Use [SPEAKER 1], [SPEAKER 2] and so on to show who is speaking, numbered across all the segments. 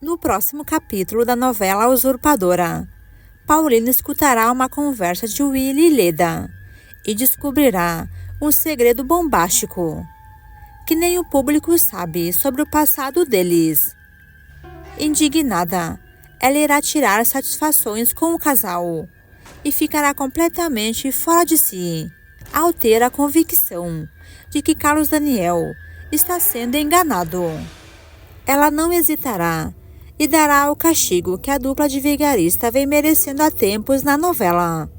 [SPEAKER 1] No próximo capítulo da novela Usurpadora, Paulina escutará uma conversa de Willy e Leda e descobrirá um segredo bombástico que nem o público sabe sobre o passado deles. Indignada, ela irá tirar satisfações com o casal e ficará completamente fora de si ao ter a convicção de que Carlos Daniel está sendo enganado. Ela não hesitará e dará o castigo que a dupla de vigarista vem merecendo há tempos na novela.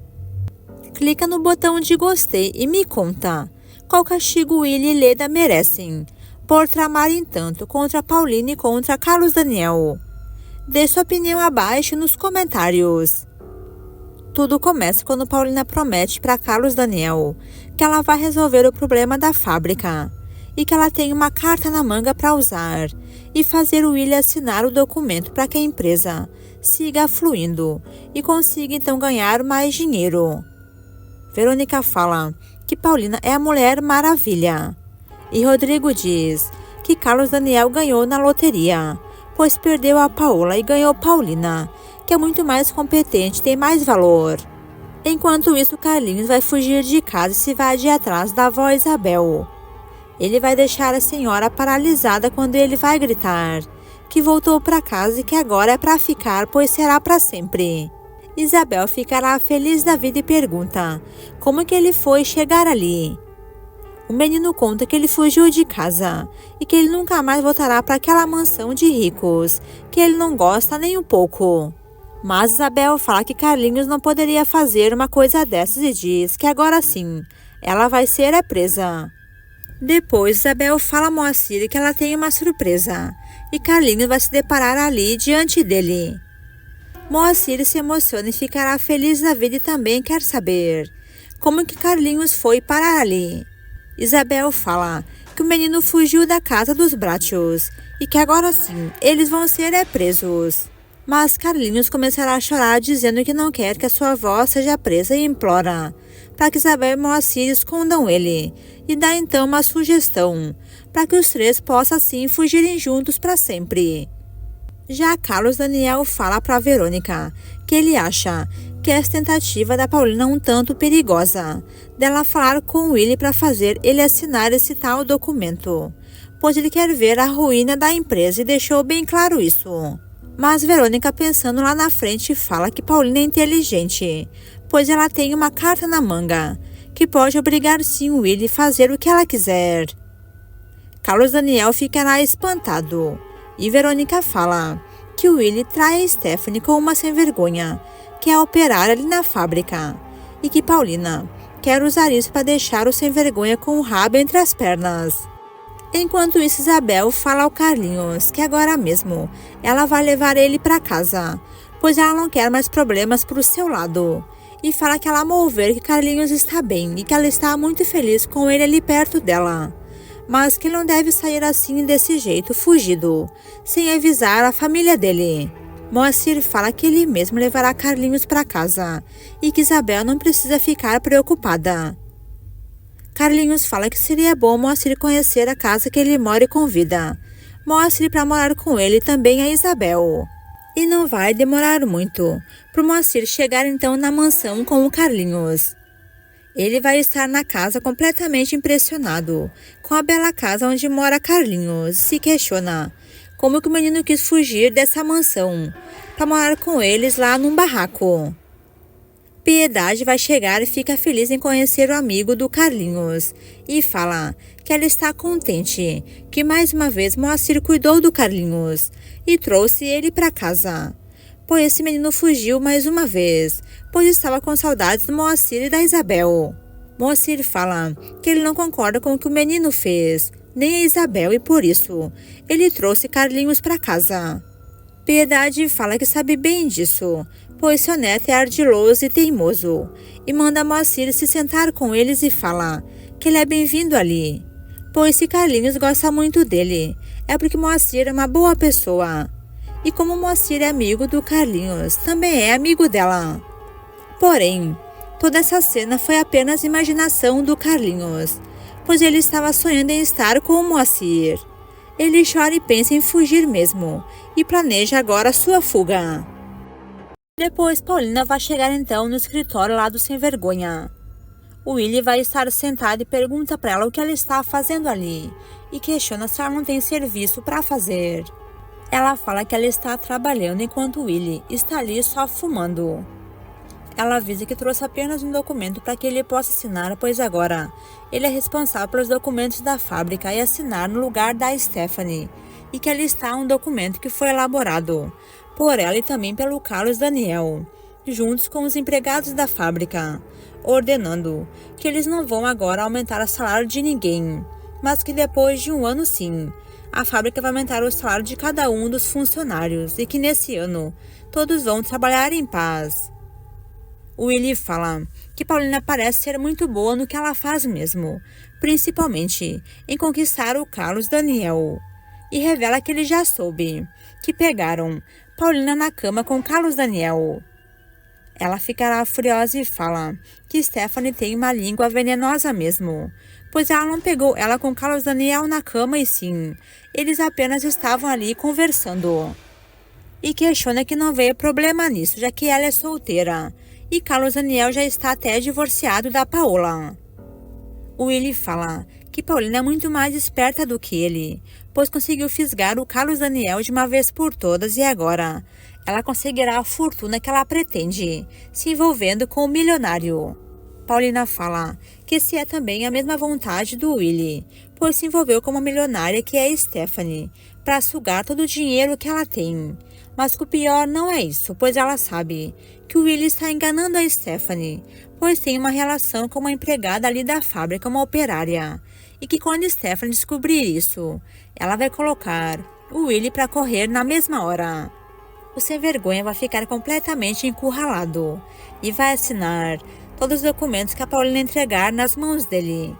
[SPEAKER 1] Clica no botão de gostei e me conta qual castigo Willy e Leda merecem por tramarem tanto contra Paulina e contra Carlos Daniel. Dê sua opinião abaixo nos comentários. Tudo começa quando Paulina promete para Carlos Daniel que ela vai resolver o problema da fábrica e que ela tem uma carta na manga para usar e fazer o Willy assinar o documento para que a empresa siga fluindo e consiga então ganhar mais dinheiro. Verônica fala que Paulina é a Mulher Maravilha e Rodrigo diz que Carlos Daniel ganhou na loteria, pois perdeu a Paola e ganhou Paulina, que é muito mais competente e tem mais valor. Enquanto isso, Carlinhos vai fugir de casa e se vai de atrás da avó Isabel. Ele vai deixar a senhora paralisada quando ele vai gritar que voltou para casa e que agora é para ficar, pois será para sempre. Isabel ficará feliz da vida e pergunta como que ele foi chegar ali. O menino conta que ele fugiu de casa e que ele nunca mais voltará para aquela mansão de ricos, que ele não gosta nem um pouco. Mas Isabel fala que Carlinhos não poderia fazer uma coisa dessas e diz que agora sim, ela vai ser presa. Depois Isabel fala a Moacir que ela tem uma surpresa e Carlinhos vai se deparar ali diante dele. Moacir se emociona e ficará feliz da vida e também quer saber como que Carlinhos foi parar ali. Isabel fala que o menino fugiu da casa dos Brátios e que agora sim eles vão ser presos. Mas Carlinhos começará a chorar dizendo que não quer que a sua avó seja presa e implora para que Isabel e Moacir escondam ele e dá então uma sugestão para que os três possam assim fugirem juntos para sempre. Já Carlos Daniel fala para Verônica que ele acha que essa tentativa da Paulina é um tanto perigosa, dela falar com Willy para fazer ele assinar esse tal documento, pois ele quer ver a ruína da empresa e deixou bem claro isso. Mas Verônica, pensando lá na frente, fala que Paulina é inteligente, pois ela tem uma carta na manga, que pode obrigar sim o Willy a fazer o que ela quiser. Carlos Daniel ficará espantado, e Verônica fala que o Willy trai Stephanie com uma sem-vergonha, que é operar ali na fábrica, e que Paulina quer usar isso para deixar o sem-vergonha com o rabo entre as pernas. Enquanto isso, Isabel fala ao Carlinhos que agora mesmo ela vai levar ele para casa, pois ela não quer mais problemas para o seu lado. E fala que ela amou ver que Carlinhos está bem e que ela está muito feliz com ele ali perto dela. Mas que ele não deve sair assim desse jeito, fugido, sem avisar a família dele. Moacir fala que ele mesmo levará Carlinhos para casa e que Isabel não precisa ficar preocupada. Carlinhos fala que seria bom Moacir conhecer a casa que ele mora e convida Moacir para morar com ele e também a Isabel. E não vai demorar muito para o Moacir chegar então na mansão com o Carlinhos. Ele vai estar na casa completamente impressionado com a bela casa onde mora Carlinhos e se questiona como que o menino quis fugir dessa mansão para morar com eles lá num barraco. Piedade vai chegar e fica feliz em conhecer o amigo do Carlinhos e fala que ela está contente que mais uma vez Moacir cuidou do Carlinhos e trouxe ele para casa, pois esse menino fugiu mais uma vez, pois estava com saudades do Moacir e da Isabel. Moacir fala que ele não concorda com o que o menino fez, nem a Isabel, e por isso ele trouxe Carlinhos para casa. Piedade fala que sabe bem disso, pois seu neto é ardiloso e teimoso, e manda Moacir se sentar com eles e fala que ele é bem-vindo ali, pois se Carlinhos gosta muito dele, é porque Moacir é uma boa pessoa. E como Moacir é amigo do Carlinhos, também é amigo dela. Porém, toda essa cena foi apenas imaginação do Carlinhos, pois ele estava sonhando em estar com o Moacir. Ele chora e pensa em fugir mesmo, e planeja agora sua fuga. Depois, Paulina vai chegar então no escritório lá do Sem Vergonha. O Willy vai estar sentado e pergunta para ela o que ela está fazendo ali, e questiona se ela não tem serviço para fazer. Ela fala que ela está trabalhando enquanto o Willy está ali só fumando. Ela avisa que trouxe apenas um documento para que ele possa assinar, pois agora ele é responsável pelos documentos da fábrica e assinar no lugar da Stephanie, e que ali está um documento que foi elaborado por ela e também pelo Carlos Daniel, juntos com os empregados da fábrica, ordenando que eles não vão agora aumentar o salário de ninguém, mas que depois de um ano sim, a fábrica vai aumentar o salário de cada um dos funcionários e que nesse ano todos vão trabalhar em paz. O Willy fala que Paulina parece ser muito boa no que ela faz mesmo, principalmente em conquistar o Carlos Daniel, e revela que ele já soube que pegaram Paulina na cama com Carlos Daniel. Ela ficará furiosa e fala que Stephanie tem uma língua venenosa mesmo, pois ela não pegou ela com Carlos Daniel na cama e sim, eles apenas estavam ali conversando. E questiona que não veio problema nisso, já que ela é solteira, e Carlos Daniel já está até divorciado da Paola. O Willy fala que Paulina é muito mais esperta do que ele, pois conseguiu fisgar o Carlos Daniel de uma vez por todas e agora ela conseguirá a fortuna que ela pretende, se envolvendo com o milionário. Paulina fala que esse é também a mesma vontade do Willy, pois se envolveu com uma milionária que é Stephanie, para sugar todo o dinheiro que ela tem. Mas que o pior não é isso, pois ela sabe que o Willy está enganando a Stephanie, pois tem uma relação com uma empregada ali da fábrica, uma operária, e que quando Stephanie descobrir isso, ela vai colocar o Willy para correr na mesma hora. O Sem Vergonha vai ficar completamente encurralado e vai assinar todos os documentos que a Paulina entregar nas mãos dele.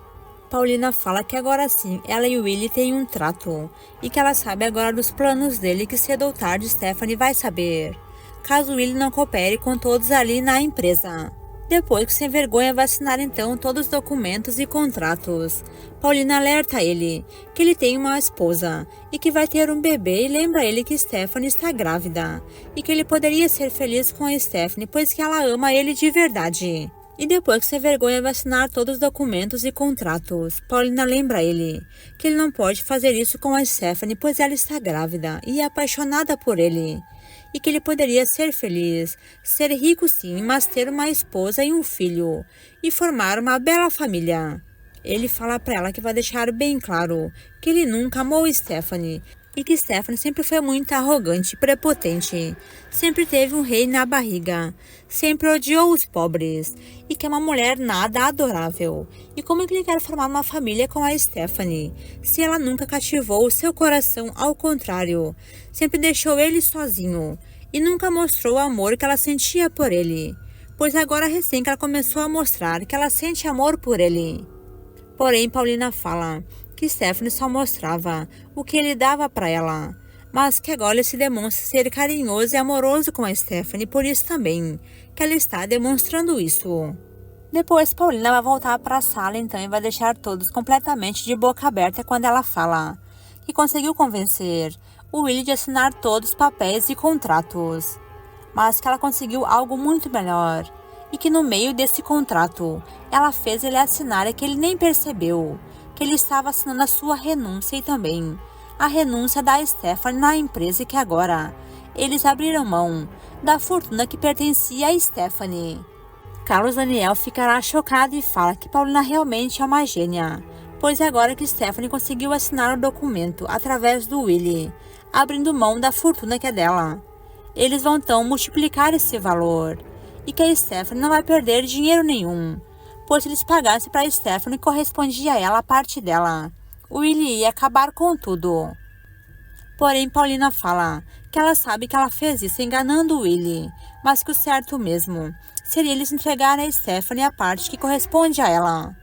[SPEAKER 1] Paulina fala que agora sim, ela e o Willy têm um trato, e que ela sabe agora dos planos dele que cedo ou tarde Stephanie vai saber, caso o Willy não coopere com todos ali na empresa. Depois que o Sem Vergonha vai assinar então todos os documentos e contratos, Paulina alerta ele que ele tem uma esposa e que vai ter um bebê e lembra ele que Stephanie está grávida, e que ele poderia ser feliz com a Stephanie, pois que ela ama ele de verdade. E depois que Sem Vergonha vai assinar todos os documentos e contratos, Paulina lembra ele que ele não pode fazer isso com a Stephanie, pois ela está grávida e é apaixonada por ele. E que ele poderia ser feliz, ser rico sim, mas ter uma esposa e um filho, e formar uma bela família. Ele fala para ela que vai deixar bem claro que ele nunca amou Stephanie, e que Stephanie sempre foi muito arrogante, prepotente, sempre teve um rei na barriga, sempre odiou os pobres, e que é uma mulher nada adorável. E como é que ele quer formar uma família com a Stephanie, se ela nunca cativou o seu coração, ao contrário, sempre deixou ele sozinho, e nunca mostrou o amor que ela sentia por ele, pois agora recém que ela começou a mostrar que ela sente amor por ele. Porém, Paulina fala que Stephanie só mostrava o que ele dava para ela, mas que agora ele se demonstra ser carinhoso e amoroso com a Stephanie, por isso também que ela está demonstrando isso. Depois, Paulina vai voltar para a sala então e vai deixar todos completamente de boca aberta quando ela fala que conseguiu convencer o Willy de assinar todos os papéis e contratos, mas que ela conseguiu algo muito melhor, e que no meio desse contrato ela fez ele assinar e que ele nem percebeu que ele estava assinando a sua renúncia e também a renúncia da Stephanie na empresa, e que agora eles abriram mão da fortuna que pertencia a Stephanie. Carlos Daniel ficará chocado e fala que Paulina realmente é uma gênia, pois é agora que Stephanie conseguiu assinar o documento através do Willy, abrindo mão da fortuna que é dela. Eles vão então multiplicar esse valor, e que a Stephanie não vai perder dinheiro nenhum, pois se eles pagassem para a Stephanie, correspondia a ela a parte dela. O Willy ia acabar com tudo. Porém, Paulina fala que ela sabe que ela fez isso enganando o Willy, mas que o certo mesmo seria eles entregarem a Stephanie a parte que corresponde a ela.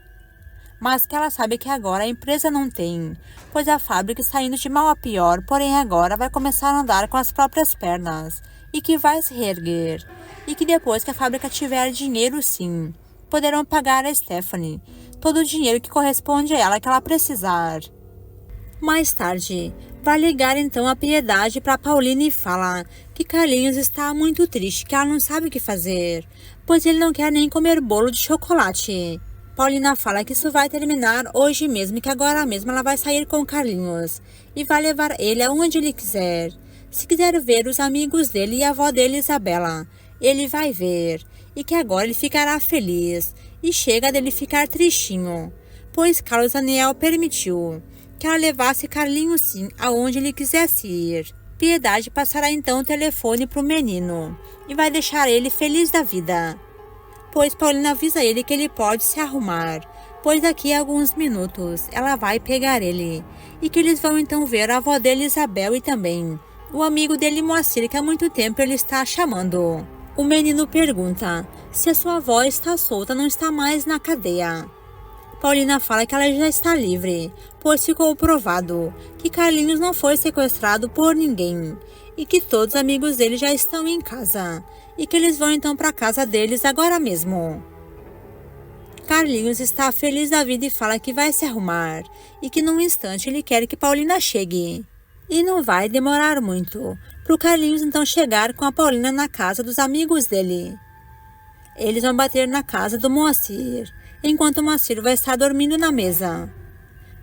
[SPEAKER 1] Mas que ela sabe que agora a empresa não tem, pois a fábrica está indo de mal a pior, porém agora vai começar a andar com as próprias pernas, e que vai se reerguer, e que depois que a fábrica tiver dinheiro sim, poderão pagar a Stephanie todo o dinheiro que corresponde a ela que ela precisar. Mais tarde, vai ligar então a Piedade para Paulina e fala que Carlinhos está muito triste, que ela não sabe o que fazer, pois ele não quer nem comer bolo de chocolate. Paulina fala que isso vai terminar hoje mesmo, que agora mesmo ela vai sair com Carlinhos e vai levar ele aonde ele quiser. Se quiser ver os amigos dele e a avó dele, Isabela, ele vai ver, e que agora ele ficará feliz, e chega dele ficar tristinho, pois Carlos Daniel permitiu que ela levasse Carlinhos sim aonde ele quisesse ir. Piedade passará então o telefone para o menino e vai deixar ele feliz da vida, pois Paulina avisa ele que ele pode se arrumar, pois daqui a alguns minutos ela vai pegar ele, e que eles vão então ver a avó dele, Isabel, e também o amigo dele, Moacir, que há muito tempo ele está chamando. O menino pergunta se a sua avó está solta, não está mais na cadeia. Paulina fala que ela já está livre, pois ficou provado que Carlinhos não foi sequestrado por ninguém e que todos os amigos dele já estão em casa e que eles vão então para a casa deles agora mesmo. Carlinhos está feliz da vida e fala que vai se arrumar e que num instante ele quer que Paulina chegue. E não vai demorar muito para o Carlinhos então chegar com a Paulina na casa dos amigos dele. Eles vão bater na casa do Moacir, enquanto o Moacir vai estar dormindo na mesa.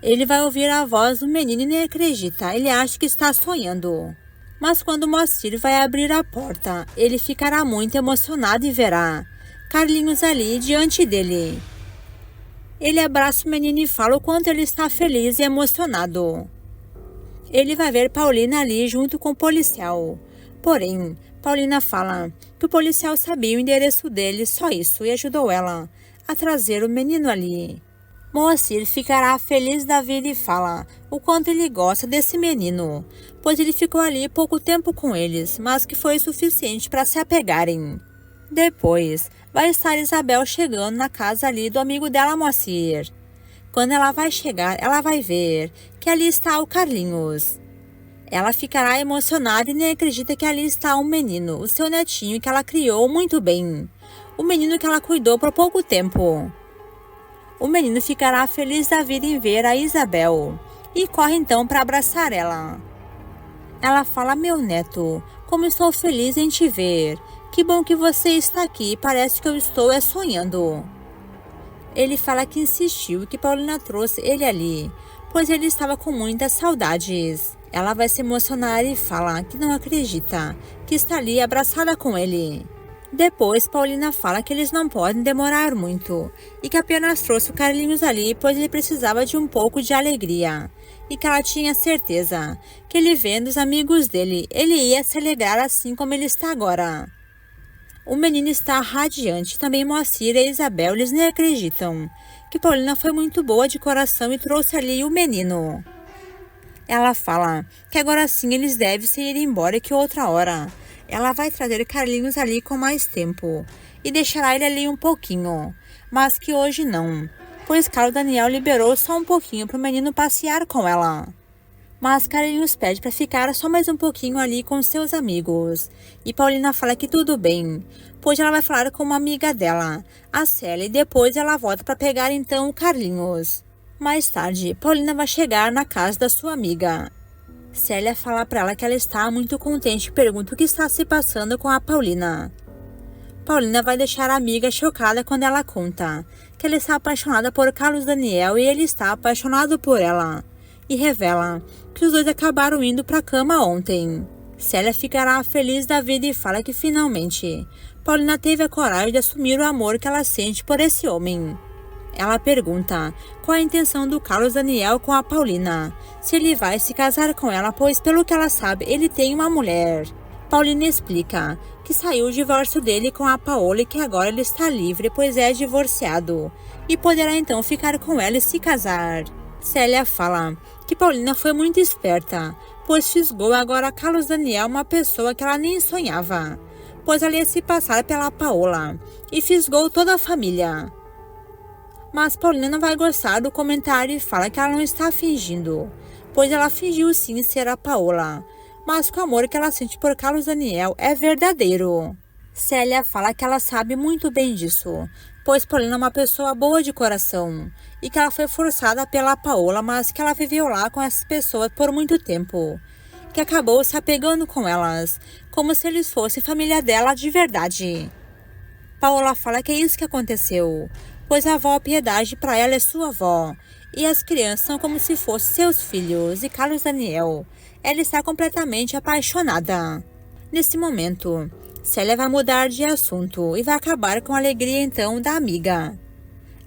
[SPEAKER 1] Ele vai ouvir a voz do menino e nem acredita, ele acha que está sonhando. Mas quando o Moacir vai abrir a porta, ele ficará muito emocionado e verá Carlinhos ali diante dele. Ele abraça o menino e fala o quanto ele está feliz e emocionado. Ele vai ver Paulina ali junto com o policial. Porém, Paulina fala que o policial sabia o endereço dele, só isso, e ajudou ela a trazer o menino ali. Moacir ficará feliz da vida e fala o quanto ele gosta desse menino, pois ele ficou ali pouco tempo com eles, mas que foi suficiente para se apegarem. Depois, vai estar Isabel chegando na casa ali do amigo dela, Moacir. Quando ela vai chegar, ela vai ver que ali está o Carlinhos. Ela ficará emocionada e nem acredita que ali está um menino, o seu netinho que ela criou muito bem. O menino que ela cuidou por pouco tempo. O menino ficará feliz da vida em ver a Isabel e corre então para abraçar ela. Ela fala: meu neto, como estou feliz em te ver. Que bom que você está aqui, parece que eu estou sonhando. Ele fala que insistiu que Paulina trouxe ele ali, pois ele estava com muitas saudades. Ela vai se emocionar e fala que não acredita, que está ali abraçada com ele. Depois, Paulina fala que eles não podem demorar muito e que apenas trouxe o Carlinhos ali, pois ele precisava de um pouco de alegria. E que ela tinha certeza que ele vendo os amigos dele, ele ia se alegrar assim como ele está agora. O menino está radiante, também Moacir e Isabel, eles nem acreditam que Paulina foi muito boa de coração e trouxe ali o menino. Ela fala que agora sim eles devem se ir embora e que outra hora ela vai trazer Carlinhos ali com mais tempo e deixará ele ali um pouquinho, mas que hoje não, pois Carlos Daniel liberou só um pouquinho para o menino passear com ela. Mas Carlinhos pede para ficar só mais um pouquinho ali com seus amigos. E Paulina fala que tudo bem, pois ela vai falar com uma amiga dela, a Célia, e depois ela volta para pegar então o Carlinhos. Mais tarde, Paulina vai chegar na casa da sua amiga. Célia fala para ela que ela está muito contente e pergunta o que está se passando com a Paulina. Paulina vai deixar a amiga chocada quando ela conta que ela está apaixonada por Carlos Daniel e ele está apaixonado por ela. E revela que os dois acabaram indo para a cama ontem. Célia ficará feliz da vida e fala que finalmente Paulina teve a coragem de assumir o amor que ela sente por esse homem. Ela pergunta qual a intenção do Carlos Daniel com a Paulina, se ele vai se casar com ela, pois pelo que ela sabe ele tem uma mulher. Paulina explica que saiu o divórcio dele com a Paola e que agora ele está livre, pois é divorciado, e poderá então ficar com ela e se casar. Célia fala que Paulina foi muito esperta, pois fisgou agora Carlos Daniel, uma pessoa que ela nem sonhava, pois ela ia se passar pela Paola, e fisgou toda a família. Mas Paulina não vai gostar do comentário e fala que ela não está fingindo, pois ela fingiu sim ser a Paola, mas que o amor que ela sente por Carlos Daniel é verdadeiro. Célia fala que ela sabe muito bem disso, pois Paulina é uma pessoa boa de coração e que ela foi forçada pela Paola, mas que ela viveu lá com essas pessoas por muito tempo, que acabou se apegando com elas, como se eles fossem família dela de verdade. Paola fala que é isso que aconteceu, pois a avó Piedade para ela é sua avó, e as crianças são como se fossem seus filhos, e Carlos Daniel, ela está completamente apaixonada. Nesse momento, Célia vai mudar de assunto e vai acabar com a alegria então da amiga.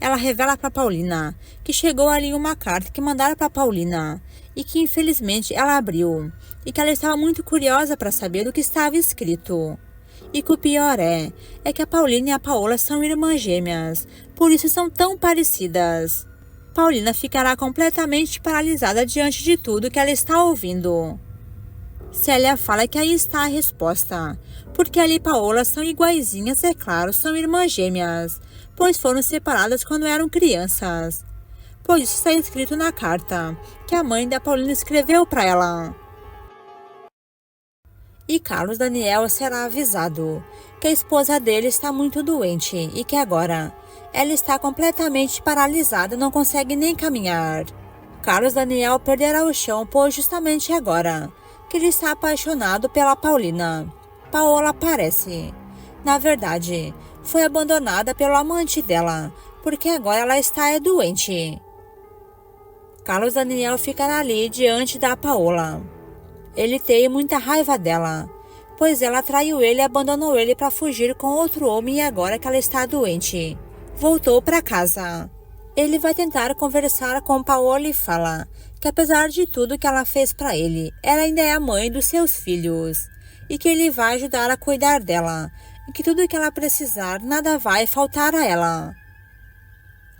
[SPEAKER 1] Ela revela para Paulina que chegou ali uma carta que mandaram para Paulina e que infelizmente ela abriu e que ela estava muito curiosa para saber o que estava escrito. E que o pior é que a Paulina e a Paola são irmãs gêmeas, por isso são tão parecidas. Paulina ficará completamente paralisada diante de tudo que ela está ouvindo. Célia fala que aí está a resposta, porque ela e Paola são iguaizinhas, é claro, são irmãs gêmeas, pois foram separadas quando eram crianças. Pois isso está escrito na carta que a mãe da Paulina escreveu para ela. E Carlos Daniel será avisado que a esposa dele está muito doente e que agora ela está completamente paralisada e não consegue nem caminhar. Carlos Daniel perderá o chão, pois justamente agora que ele está apaixonado pela Paulina. Paola aparece. Na verdade, foi abandonada pelo amante dela, porque agora ela está doente. Carlos Daniel ficará ali diante da Paola. Ele tem muita raiva dela, pois ela traiu ele e abandonou ele para fugir com outro homem e agora que ela está doente, voltou para casa. Ele vai tentar conversar com Paola e fala que apesar de tudo que ela fez para ele, ela ainda é a mãe dos seus filhos e que ele vai ajudar a cuidar dela e que tudo que ela precisar, nada vai faltar a ela.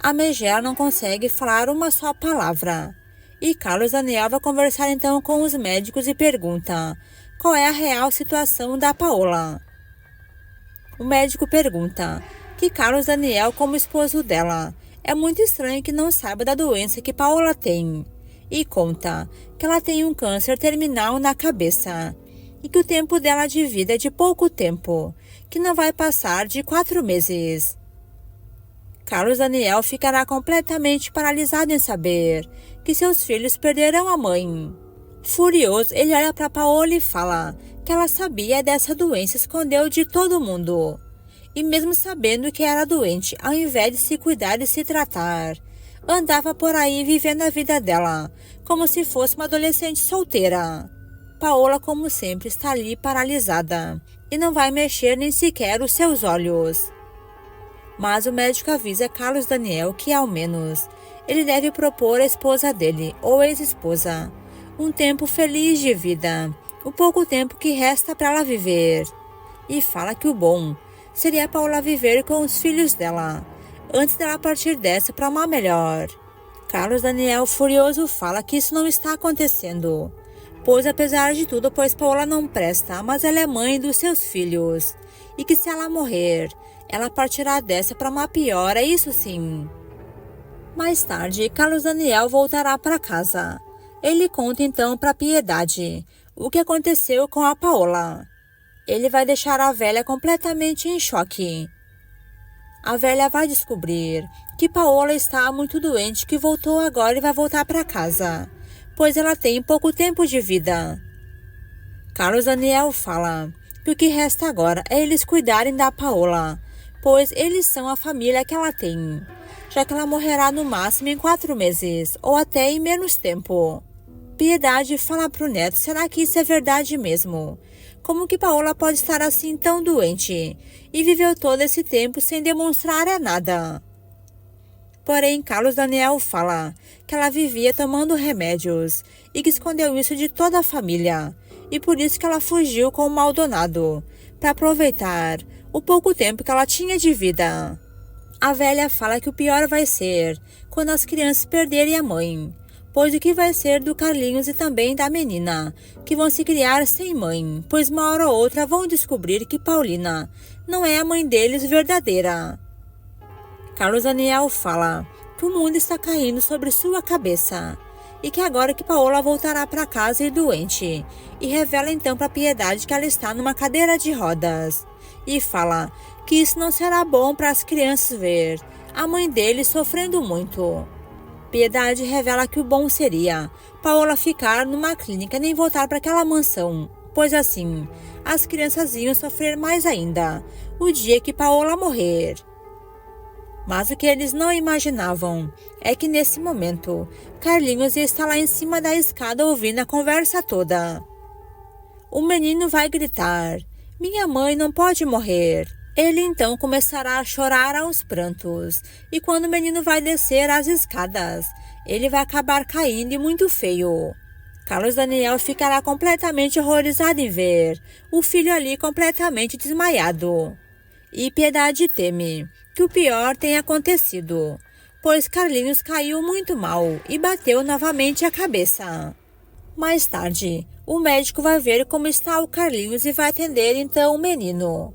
[SPEAKER 1] A Megera não consegue falar uma só palavra. E Carlos Daniel vai conversar então com os médicos e pergunta qual é a real situação da Paola. O médico pergunta que Carlos Daniel, como esposo dela, é muito estranho que não saiba da doença que Paola tem. E conta que ela tem um câncer terminal na cabeça e que o tempo dela de vida é de pouco tempo, que não vai passar de 4 meses. Carlos Daniel ficará completamente paralisado em saber que seus filhos perderão a mãe. Furioso, ele olha para Paola e fala que ela sabia dessa doença e escondeu de todo mundo. E mesmo sabendo que era doente, ao invés de se cuidar e se tratar, andava por aí vivendo a vida dela, como se fosse uma adolescente solteira. Paola, como sempre, está ali paralisada e não vai mexer nem sequer os seus olhos. Mas o médico avisa Carlos Daniel que, ao menos, ele deve propor à esposa dele, ou ex-esposa, um tempo feliz de vida, o pouco tempo que resta para ela viver. E fala que o bom seria Paola viver com os filhos dela, antes dela partir dessa para uma melhor. Carlos Daniel, furioso, fala que isso não está acontecendo, pois apesar de tudo, pois Paola não presta, mas ela é mãe dos seus filhos, e que se ela morrer, ela partirá dessa para uma pior, é isso sim. Mais tarde, Carlos Daniel voltará para casa. Ele conta então para Piedade o que aconteceu com a Paola. Ele vai deixar a velha completamente em choque. A velha vai descobrir que Paola está muito doente, que voltou agora e vai voltar para casa, pois ela tem pouco tempo de vida. Carlos Daniel fala que o que resta agora é eles cuidarem da Paola, pois eles são a família que ela tem, já que ela morrerá no máximo em 4 meses, ou até em menos tempo. Piedade fala pro neto, será que isso é verdade mesmo? Como que Paola pode estar assim tão doente e viveu todo esse tempo sem demonstrar nada? Porém, Carlos Daniel fala que ela vivia tomando remédios e que escondeu isso de toda a família, e por isso que ela fugiu com o Maldonado, para aproveitar o pouco tempo que ela tinha de vida. A velha fala que o pior vai ser quando as crianças perderem a mãe, pois o que vai ser do Carlinhos e também da menina, que vão se criar sem mãe, pois uma hora ou outra vão descobrir que Paulina não é a mãe deles verdadeira. Carlos Daniel fala que o mundo está caindo sobre sua cabeça e que agora que Paola voltará para casa e doente, e revela então para Piedade que ela está numa cadeira de rodas, e fala que isso não será bom para as crianças ver a mãe dele sofrendo muito. Piedade revela que o bom seria Paola ficar numa clínica e nem voltar para aquela mansão, pois assim as crianças iam sofrer mais ainda o dia que Paola morrer. Mas o que eles não imaginavam é que nesse momento Carlinhos ia estar lá em cima da escada ouvindo a conversa toda. O menino vai gritar: "Minha mãe não pode morrer." Ele então começará a chorar aos prantos, e quando o menino vai descer as escadas, ele vai acabar caindo e muito feio. Carlos Daniel ficará completamente horrorizado em ver o filho ali completamente desmaiado. E Piedade teme que o pior tenha acontecido, pois Carlinhos caiu muito mal e bateu novamente a cabeça. Mais tarde, o médico vai ver como está o Carlinhos e vai atender então o menino.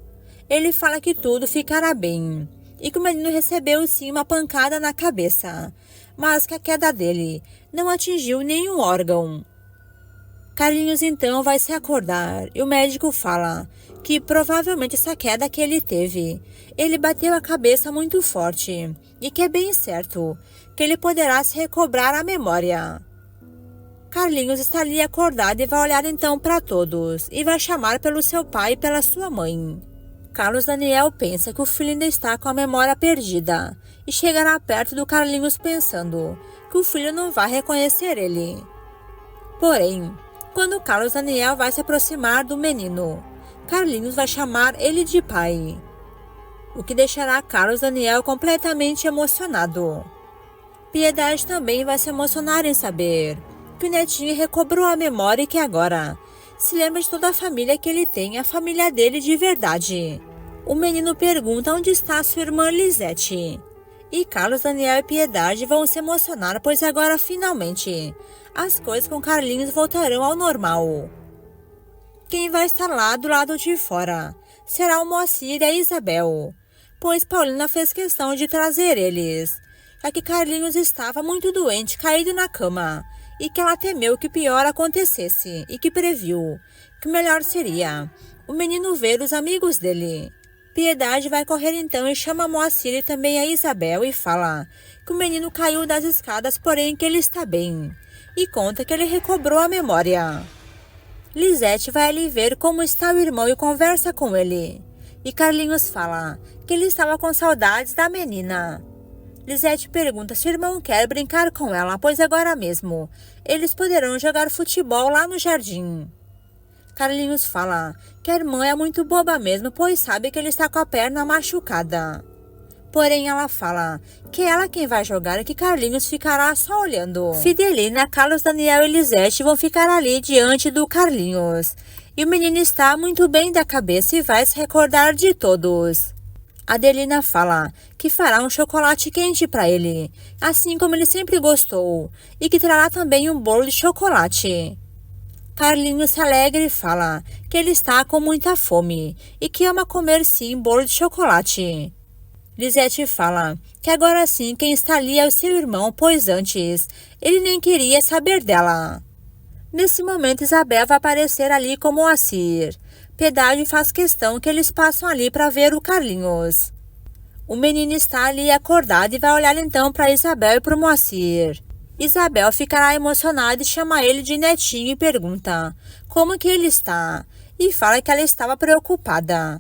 [SPEAKER 1] Ele fala que tudo ficará bem e que o menino recebeu sim uma pancada na cabeça, mas que a queda dele não atingiu nenhum órgão. Carlinhos então vai se acordar e o médico fala que provavelmente essa queda que ele teve, ele bateu a cabeça muito forte e que é bem certo que ele poderá se recobrar a memória. Carlinhos está ali acordado e vai olhar então para todos e vai chamar pelo seu pai e pela sua mãe. Carlos Daniel pensa que o filho ainda está com a memória perdida e chegará perto do Carlinhos pensando que o filho não vai reconhecer ele. Porém, quando Carlos Daniel vai se aproximar do menino, Carlinhos vai chamar ele de pai, o que deixará Carlos Daniel completamente emocionado. Piedade também vai se emocionar em saber que o netinho recobrou a memória e que agora se lembra de toda a família que ele tem, a família dele de verdade. O menino pergunta onde está sua irmã Lisete. E Carlos Daniel e Piedade vão se emocionar, pois agora finalmente as coisas com Carlinhos voltarão ao normal. Quem vai estar lá do lado de fora será o Moacir e a Isabel, pois Paulina fez questão de trazer eles, já que Carlinhos estava muito doente, caído na cama, e que ela temeu que o pior acontecesse e que previu que o melhor seria o menino ver os amigos dele. Piedade vai correr então e chama Moacir e também a Isabel e fala que o menino caiu das escadas, porém que ele está bem, e conta que ele recobrou a memória. Lisete vai ali ver como está o irmão e conversa com ele. E Carlinhos fala que ele estava com saudades da menina. Lisete pergunta se o irmão quer brincar com ela, pois agora mesmo eles poderão jogar futebol lá no jardim. Carlinhos fala que a irmã é muito boba mesmo, pois sabe que ele está com a perna machucada. Porém, ela fala que é ela quem vai jogar e que Carlinhos ficará só olhando. Fidelina, Carlos Daniel e Lisete vão ficar ali diante do Carlinhos. E o menino está muito bem da cabeça e vai se recordar de todos. Adelina fala que fará um chocolate quente para ele, assim como ele sempre gostou, e que trará também um bolo de chocolate. Carlinhos se alegra e fala que ele está com muita fome e que ama comer sim bolo de chocolate. Lisete fala que agora sim quem está ali é o seu irmão, pois antes ele nem queria saber dela. Nesse momento Isabel vai aparecer ali com Moacir. Piedade faz questão que eles passam ali para ver o Carlinhos. O menino está ali acordado e vai olhar então para Isabel e para o Moacir. Isabel ficará emocionada e chama ele de netinho e pergunta como que ele está, e fala que ela estava preocupada,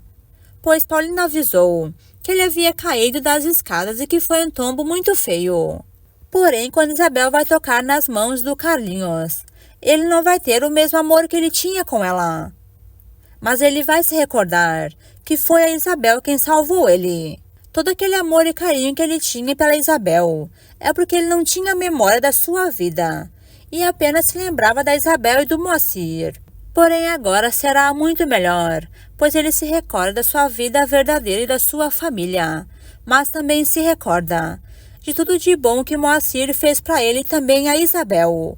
[SPEAKER 1] pois Paulina avisou que ele havia caído das escadas e que foi um tombo muito feio. Porém, quando Isabel vai tocar nas mãos do Carlinhos, ele não vai ter o mesmo amor que ele tinha com ela. Mas ele vai se recordar que foi a Isabel quem salvou ele. Todo aquele amor e carinho que ele tinha pela Isabel é porque ele não tinha memória da sua vida e apenas se lembrava da Isabel e do Moacir. Porém agora será muito melhor, pois ele se recorda da sua vida verdadeira e da sua família, mas também se recorda de tudo de bom que Moacir fez para ele e também a Isabel.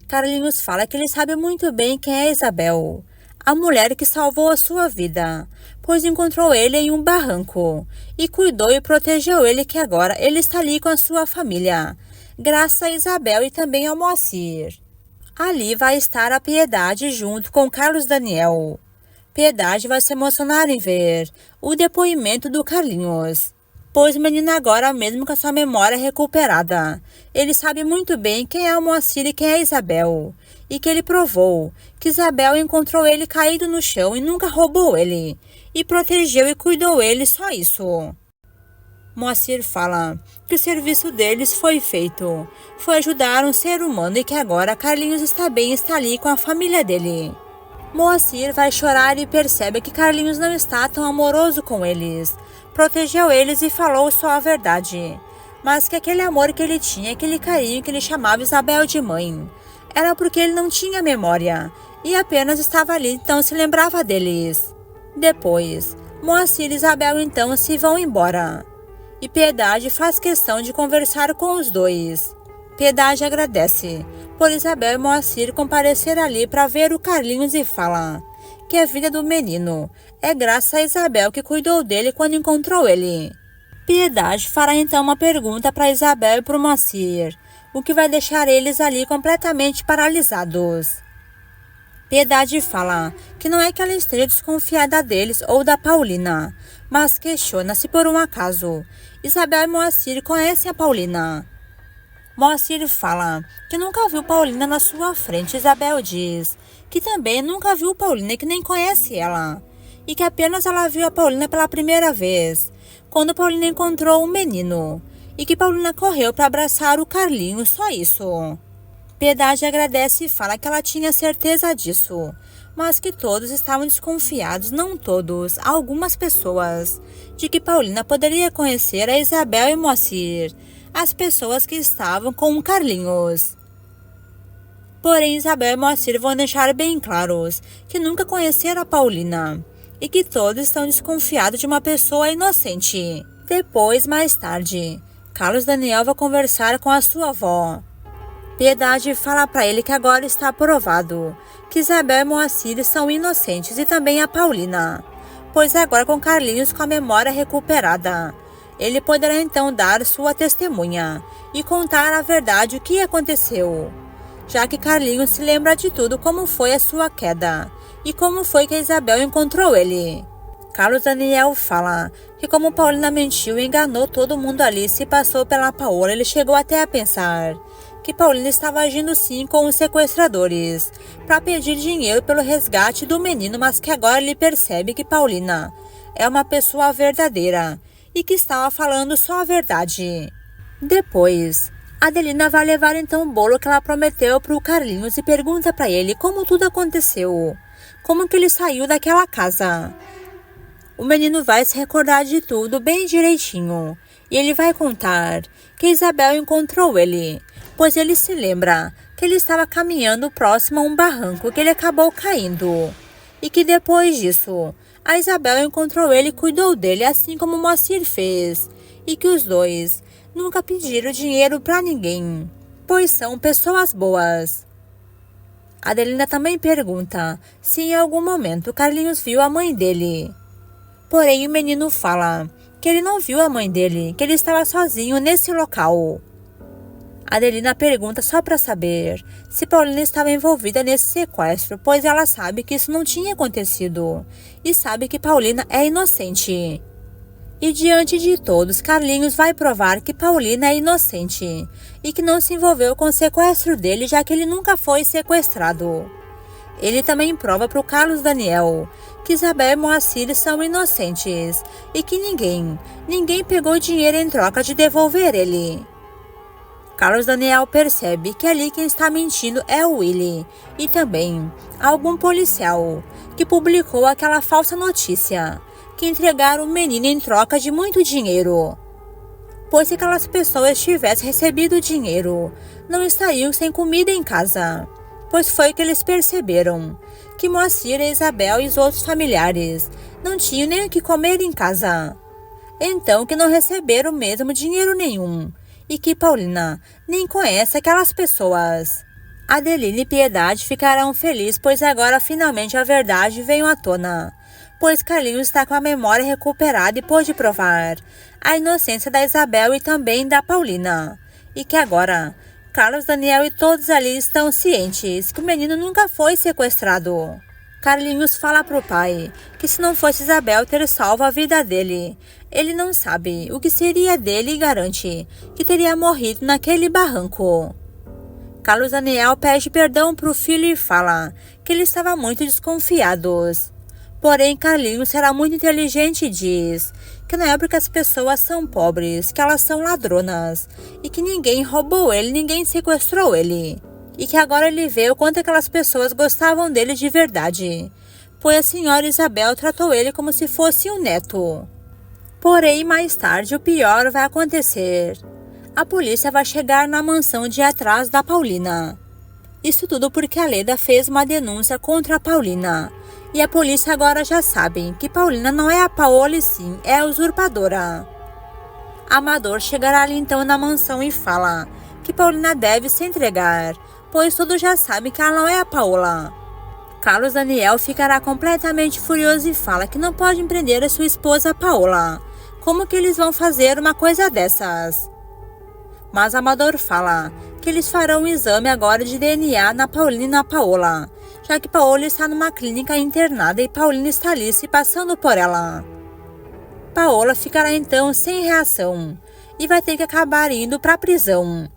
[SPEAKER 1] Carlinhos fala que ele sabe muito bem quem é Isabel, a mulher que salvou a sua vida, pois encontrou ele em um barranco e cuidou e protegeu ele, que agora ele está ali com a sua família, graças a Isabel e também ao Moacir. Ali vai estar a Piedade junto com Carlos Daniel. Piedade vai se emocionar em ver o depoimento do Carlinhos, pois o menino agora, mesmo com a sua memória recuperada, ele sabe muito bem quem é o Moacir e quem é Isabel, e que ele provou que Isabel encontrou ele caído no chão e nunca roubou ele, e protegeu e cuidou ele, só isso. Moacir fala que o serviço deles foi feito, foi ajudar um ser humano e que agora Carlinhos está bem e está ali com a família dele. Moacir vai chorar e percebe que Carlinhos não está tão amoroso com eles, protegeu eles e falou só a verdade, mas que aquele amor que ele tinha, aquele carinho que ele chamava Isabel de mãe, era porque ele não tinha memória e apenas estava ali, então se lembrava deles. Depois, Moacir e Isabel então se vão embora. E Piedade faz questão de conversar com os dois. Piedade agradece por Isabel e Moacir comparecer ali para ver o Carlinhos e fala que a vida do menino é graças a Isabel que cuidou dele quando encontrou ele. Piedade fará então uma pergunta para Isabel e para o Moacir, o que vai deixar eles ali completamente paralisados. Piedade fala que não é que ela esteja desconfiada deles ou da Paulina, mas questiona se por um acaso Isabel e Moacir conhecem a Paulina. Moacir fala que nunca viu Paulina na sua frente. Isabel diz que também nunca viu Paulina e que nem conhece ela, e que apenas ela viu a Paulina pela primeira vez, quando Paulina encontrou o menino, e que Paulina correu para abraçar o Carlinhos, só isso. Piedade agradece e fala que ela tinha certeza disso, mas que todos estavam desconfiados, não todos, algumas pessoas, de que Paulina poderia conhecer a Isabel e Moacir, as pessoas que estavam com o Carlinhos. Porém, Isabel e Moacir vão deixar bem claros que nunca conheceram a Paulina e que todos estão desconfiados de uma pessoa inocente. Depois, mais tarde, Carlos Daniel vai conversar com a sua avó. Piedade fala para ele que agora está provado que Isabel e Moacir são inocentes e também a Paulina, pois agora com Carlinhos com a memória recuperada, ele poderá então dar sua testemunha e contar a verdade o que aconteceu, já que Carlinhos se lembra de tudo, como foi a sua queda e como foi que a Isabel encontrou ele. Carlos Daniel fala que como Paulina mentiu e enganou todo mundo ali, se passou pela Paola, ele chegou até a pensar que Paulina estava agindo sim com os sequestradores para pedir dinheiro pelo resgate do menino, mas que agora ele percebe que Paulina é uma pessoa verdadeira e que estava falando só a verdade. Depois, Adelina vai levar então o bolo que ela prometeu para o Carlinhos e pergunta para ele como tudo aconteceu, como que ele saiu daquela casa. O menino vai se recordar de tudo bem direitinho e ele vai contar que Isabel encontrou ele, pois ele se lembra que ele estava caminhando próximo a um barranco que ele acabou caindo, e que depois disso, a Isabel encontrou ele e cuidou dele assim como Moacir fez, e que os dois nunca pediram dinheiro para ninguém, pois são pessoas boas. Adelina também pergunta se em algum momento Carlinhos viu a mãe dele. Porém, o menino fala que ele não viu a mãe dele, que ele estava sozinho nesse local. Adelina pergunta só para saber se Paulina estava envolvida nesse sequestro, pois ela sabe que isso não tinha acontecido e sabe que Paulina é inocente. E diante de todos, Carlinhos vai provar que Paulina é inocente e que não se envolveu com o sequestro dele, já que ele nunca foi sequestrado. Ele também prova para o Carlos Daniel que Isabel e Moacir são inocentes e que ninguém pegou dinheiro em troca de devolver ele. Carlos Daniel percebe que ali quem está mentindo é o Willy e também algum policial que publicou aquela falsa notícia que entregaram o menino em troca de muito dinheiro. Pois se aquelas pessoas tivessem recebido dinheiro, não estariam sem comida em casa, pois foi que eles perceberam que Moacir, Isabel e os outros familiares não tinham nem o que comer em casa. Então que não receberam mesmo dinheiro nenhum e que Paulina nem conhece aquelas pessoas. Adelina e Piedade ficarão felizes, pois agora finalmente a verdade veio à tona, pois Carlinhos está com a memória recuperada e pôde provar a inocência da Isabel e também da Paulina, e que agora Carlos Daniel e todos ali estão cientes que o menino nunca foi sequestrado. Carlinhos fala pro pai que se não fosse Isabel ter salvo a vida dele, ele não sabe o que seria dele e garante que teria morrido naquele barranco. Carlos Daniel pede perdão pro filho e fala que ele estava muito desconfiado. Porém, Carlinhos será muito inteligente e diz que não é porque as pessoas são pobres que elas são ladronas e que ninguém roubou ele, ninguém sequestrou ele. E que agora ele vê o quanto aquelas pessoas gostavam dele de verdade, pois a senhora Isabel tratou ele como se fosse um neto. Porém, mais tarde, o pior vai acontecer. A polícia vai chegar na mansão de atrás da Paulina. Isso tudo porque a Leda fez uma denúncia contra a Paulina. E a polícia agora já sabe que Paulina não é a Paola e sim é a usurpadora. Amador chegará ali então na mansão e fala que Paulina deve se entregar, pois todos já sabem que ela não é a Paola. Carlos Daniel ficará completamente furioso e fala que não pode prender a sua esposa Paola. Como que eles vão fazer uma coisa dessas? Mas Amador fala que eles farão um exame agora de DNA na Paulina e na Paola, já que Paola está numa clínica internada e Paulina está ali se passando por ela. Paola ficará então sem reação e vai ter que acabar indo para a prisão.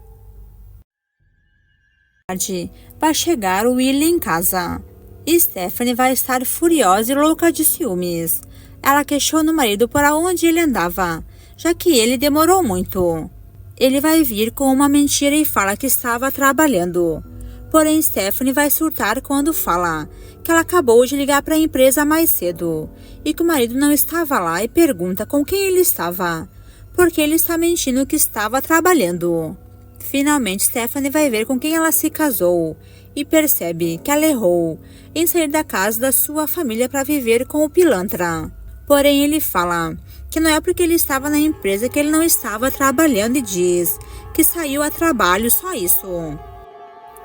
[SPEAKER 1] Vai chegar o Willy em casa. Stephanie vai estar furiosa e louca de ciúmes. Ela questiona o marido por onde ele andava, já que ele demorou muito. Ele vai vir com uma mentira e fala que estava trabalhando. Porém, Stephanie vai surtar quando fala que ela acabou de ligar para a empresa mais cedo e que o marido não estava lá e pergunta com quem ele estava, porque ele está mentindo que estava trabalhando. Finalmente, Stephanie vai ver com quem ela se casou e percebe que ela errou em sair da casa da sua família para viver com o pilantra. Porém, ele fala que não é porque ele estava na empresa que ele não estava trabalhando e diz que saiu a trabalho, só isso.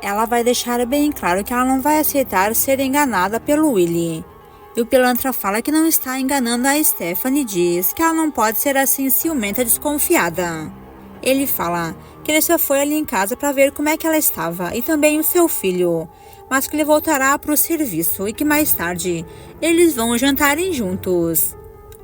[SPEAKER 1] Ela vai deixar bem claro que ela não vai aceitar ser enganada pelo Willy. E o pilantra fala que não está enganando a Stephanie e diz que ela não pode ser assim ciumenta e desconfiada. Ele fala que ele só foi ali em casa para ver como é que ela estava e também o seu filho, mas que ele voltará para o serviço e que mais tarde eles vão jantarem juntos.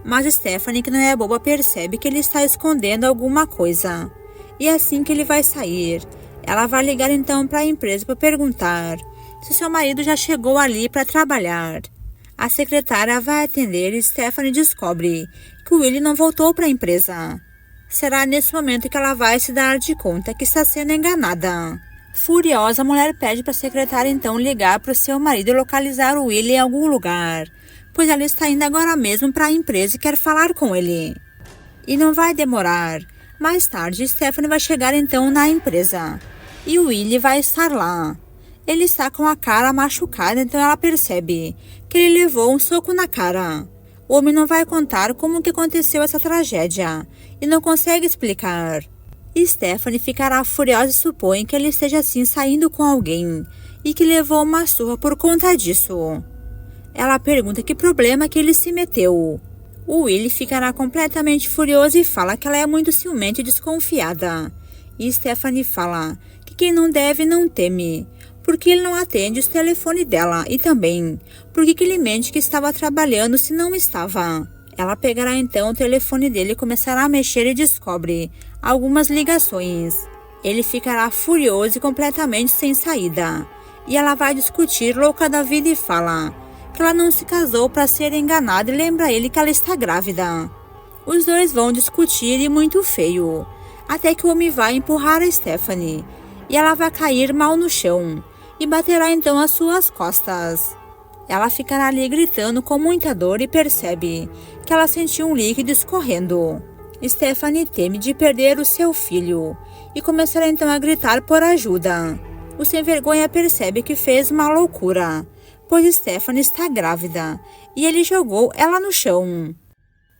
[SPEAKER 1] Mas Stephanie, que não é boba, percebe que ele está escondendo alguma coisa. E assim que ele vai sair, ela vai ligar então para a empresa para perguntar se seu marido já chegou ali para trabalhar. A secretária vai atender e Stephanie descobre que o Willy não voltou para a empresa. Será nesse momento que ela vai se dar de conta que está sendo enganada. Furiosa, a mulher pede para a secretária então ligar para o seu marido e localizar o Willy em algum lugar, pois ela está indo agora mesmo para a empresa e quer falar com ele. E não vai demorar. Mais tarde, Stephanie vai chegar então na empresa e o Willy vai estar lá. Ele está com a cara machucada, então ela percebe que ele levou um soco na cara. O homem não vai contar como que aconteceu essa tragédia e não consegue explicar. Stephanie ficará furiosa e supõe que ele esteja assim saindo com alguém e que levou uma surra por conta disso. Ela pergunta que problema que ele se meteu. O Willy ficará completamente furioso e fala que ela é muito ciumenta e desconfiada. E Stephanie fala que quem não deve não teme, porque ele não atende os telefones dela e também porque ele mente que estava trabalhando se não estava. Ela pegará então o telefone dele e começará a mexer e descobre algumas ligações. Ele ficará furioso e completamente sem saída. E ela vai discutir louca da vida e fala que ela não se casou para ser enganada e lembra ele que ela está grávida. Os dois vão discutir e muito feio, até que o homem vai empurrar a Stephanie e ela vai cair mal no chão e baterá então as suas costas. Ela ficará ali gritando com muita dor e percebe que ela sentiu um líquido escorrendo. Stephanie teme de perder o seu filho e começará então a gritar por ajuda. O sem vergonha percebe que fez uma loucura, pois Stephanie está grávida e ele jogou ela no chão.